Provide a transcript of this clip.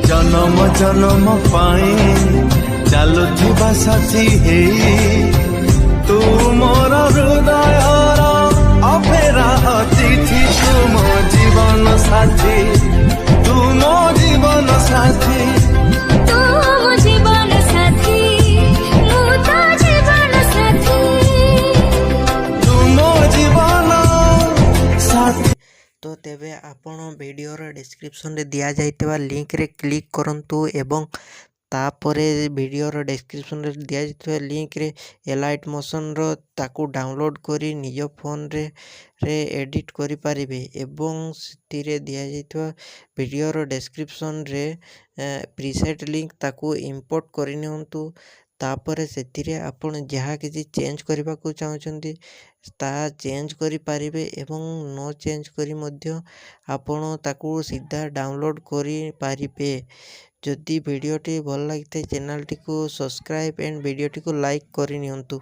जन्म जन्म पाई चालुथिबा साथी हेई तू मोर हृदयर अपेरा अतिथि तू मो जीवन साथी तू मो जीवन साथी तू मो जीवन साथी मु तो जीवन साथी तू मो जीवन साथी। तो तेबे आपण वीडियोर डिस्क्रिप्शन रे दिया जाइतबा लिंक रे क्लिक करंतु एवं तापरे वीडियोर डिस्क्रिप्शन रे दिया जाइतबा लिंक रे एलाइट मोशन रो ताकू डाउनलोड करी निज फोन रे एडिट करि पारिबे एवं सितिरे दिया जाइतबा वीडियोर डिस्क्रिप्शन रे प्रीसेट लिंक ताकू इंपोर्ट करि नियंतु। तापरे सेतिरे आपण जहाँ किसी चेंज करबा को चाहछंती ता चेंज करि पारिबे एवं नो चेंज करी मध्य आपण ताकू सीधा डाउनलोड करि पारिबे। जदि वीडियोटी भल लगिथे चैनल टी को सब्सक्राइब एंड वीडियोटी को लाइक करि नियंतु।